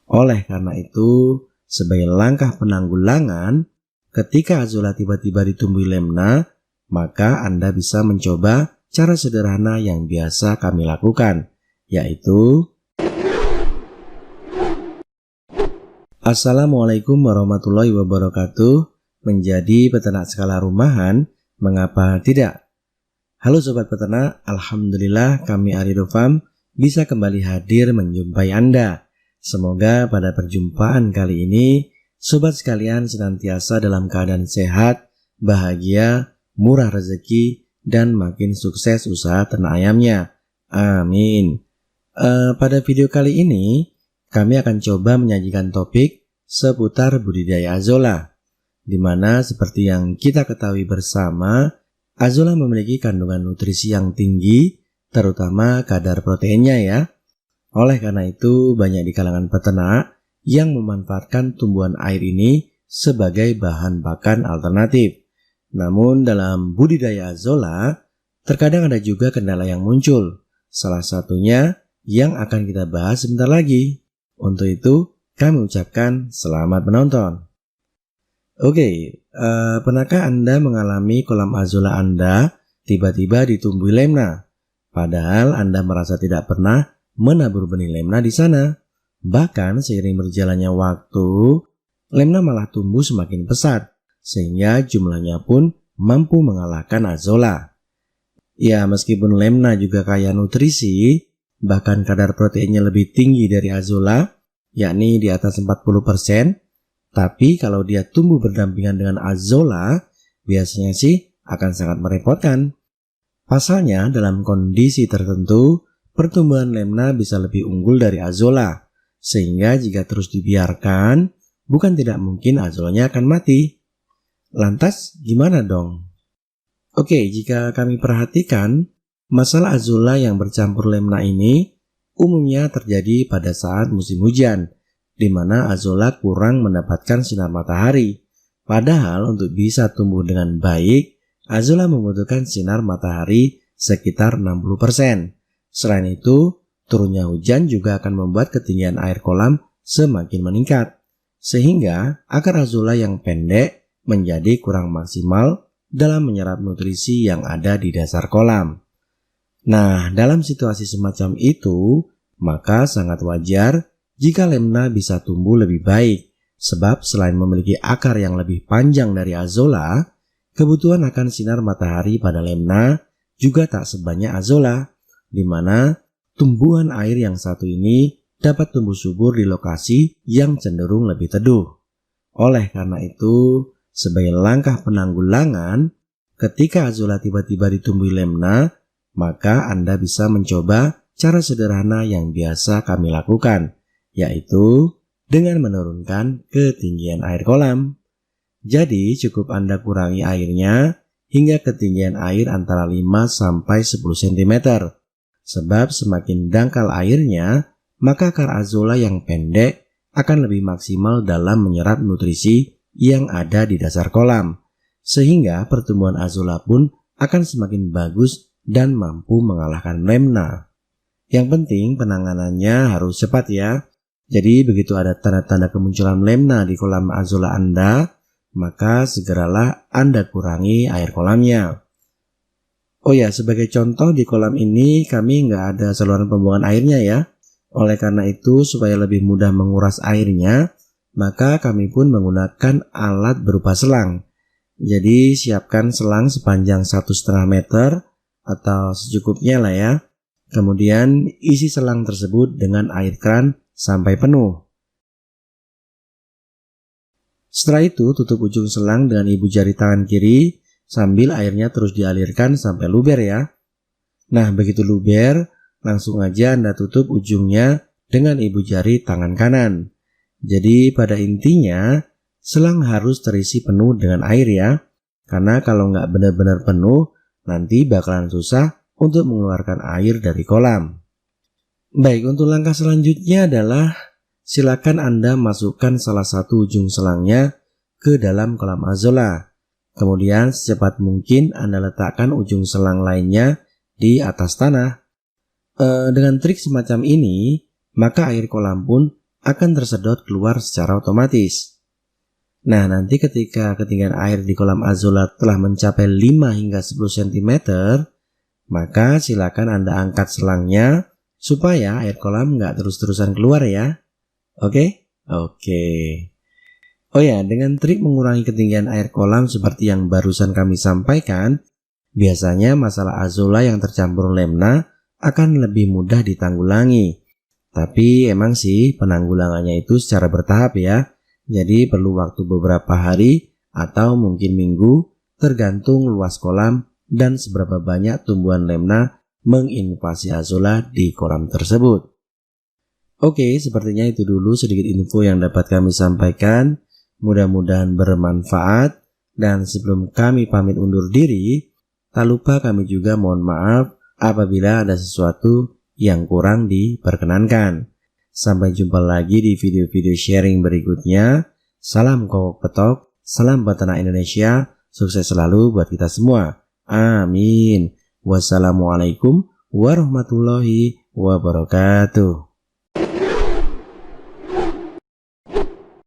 Oleh karena itu, sebagai langkah penanggulangan, ketika azolla tiba-tiba ditumbuhi lemna, maka Anda bisa mencoba cara sederhana yang biasa kami lakukan, yaitu Assalamualaikum warahmatullahi wabarakatuh. Menjadi peternak skala rumahan, mengapa tidak? Halo Sobat Peternak, Alhamdulillah kami Arido Farm bisa kembali hadir menjumpai Anda. Semoga pada perjumpaan kali ini, Sobat sekalian senantiasa dalam keadaan sehat, bahagia, murah rezeki, dan makin sukses usaha ternak ayamnya. Amin. Pada video kali ini, kami akan coba menyajikan topik seputar budidaya azolla, di mana seperti yang kita ketahui bersama, azolla memiliki kandungan nutrisi yang tinggi, terutama kadar proteinnya ya. Oleh karena itu, banyak di kalangan peternak yang memanfaatkan tumbuhan air ini sebagai bahan pakan alternatif. Namun dalam budidaya azolla, terkadang ada juga kendala yang muncul. Salah satunya yang akan kita bahas sebentar lagi. Untuk itu, kami ucapkan selamat menonton. Oke, pernahkah Anda mengalami kolam azolla Anda tiba-tiba ditumbuhi lemna? Padahal Anda merasa tidak pernah menabur benih lemna di sana. Bahkan seiring berjalannya waktu, lemna malah tumbuh semakin pesat, sehingga jumlahnya pun mampu mengalahkan azolla. Ya, meskipun lemna juga kaya nutrisi, bahkan kadar proteinnya lebih tinggi dari azolla, yakni di atas 40%, tapi kalau dia tumbuh berdampingan dengan azolla, biasanya sih akan sangat merepotkan. Pasalnya, dalam kondisi tertentu, pertumbuhan lemna bisa lebih unggul dari azolla, sehingga jika terus dibiarkan, bukan tidak mungkin azollanya akan mati. Lantas, gimana dong? Oke, jika kami perhatikan, masalah azolla yang bercampur lemna ini umumnya terjadi pada saat musim hujan, di mana azolla kurang mendapatkan sinar matahari. Padahal untuk bisa tumbuh dengan baik, azolla membutuhkan sinar matahari sekitar 60%. Selain itu, turunnya hujan juga akan membuat ketinggian air kolam semakin meningkat, sehingga akar azolla yang pendek menjadi kurang maksimal dalam menyerap nutrisi yang ada di dasar kolam. Nah, dalam situasi semacam itu, maka sangat wajar jika lemna bisa tumbuh lebih baik, sebab selain memiliki akar yang lebih panjang dari azolla, kebutuhan akan sinar matahari pada lemna juga tak sebanyak azolla, di mana tumbuhan air yang satu ini dapat tumbuh subur di lokasi yang cenderung lebih teduh. Oleh karena itu, sebagai langkah penanggulangan, ketika azolla tiba-tiba ditumbuhi lemna, maka Anda bisa mencoba cara sederhana yang biasa kami lakukan, yaitu dengan menurunkan ketinggian air kolam. Jadi cukup Anda kurangi airnya hingga ketinggian air antara 5-10 cm. Sebab semakin dangkal airnya, maka akar azolla yang pendek akan lebih maksimal dalam menyerap nutrisi yang ada di dasar kolam. Sehingga pertumbuhan azolla pun akan semakin bagus dan mampu mengalahkan lemna. Yang penting penanganannya harus cepat ya. Jadi begitu ada tanda-tanda kemunculan lemna di kolam azolla Anda, maka segeralah Anda kurangi air kolamnya. Oh ya, sebagai contoh di kolam ini kami nggak ada saluran pembuangan airnya ya. Oleh karena itu supaya lebih mudah menguras airnya, maka kami pun menggunakan alat berupa selang. Jadi siapkan selang sepanjang 1,5 meter atau secukupnya lah ya. Kemudian isi selang tersebut dengan air keran sampai penuh. Setelah itu tutup ujung selang dengan ibu jari tangan kiri sambil airnya terus dialirkan sampai luber ya. Nah begitu luber, langsung aja Anda tutup ujungnya dengan ibu jari tangan kanan. Jadi pada intinya selang harus terisi penuh dengan air ya. Karena kalau nggak benar-benar penuh, nanti bakalan susah untuk mengeluarkan air dari kolam. Baik, untuk langkah selanjutnya adalah silakan Anda masukkan salah satu ujung selangnya ke dalam kolam azolla. Kemudian secepat mungkin Anda letakkan ujung selang lainnya di atas tanah. Dengan trik semacam ini, maka air kolam pun akan tersedot keluar secara otomatis. Nah, nanti ketika ketinggian air di kolam azolla telah mencapai 5 hingga 10 cm, maka silakan Anda angkat selangnya supaya air kolam nggak terus-terusan keluar ya. Oke? Oke. Oh ya, dengan trik mengurangi ketinggian air kolam seperti yang barusan kami sampaikan, biasanya masalah azolla yang tercampur lemna akan lebih mudah ditanggulangi. Tapi emang sih penanggulangannya itu secara bertahap ya. Jadi perlu waktu beberapa hari atau mungkin minggu tergantung luas kolam dan seberapa banyak tumbuhan lemna menginvasi azolla di kolam tersebut. Oke, sepertinya itu dulu sedikit info yang dapat kami sampaikan. Mudah-mudahan bermanfaat. Dan sebelum kami pamit undur diri, tak lupa kami juga mohon maaf apabila ada sesuatu yang kurang diperkenankan. Sampai jumpa lagi di video-video sharing berikutnya. Salam kokok petok, salam peternak Indonesia, sukses selalu buat kita semua. Amin. Wassalamualaikum warahmatullahi wabarakatuh.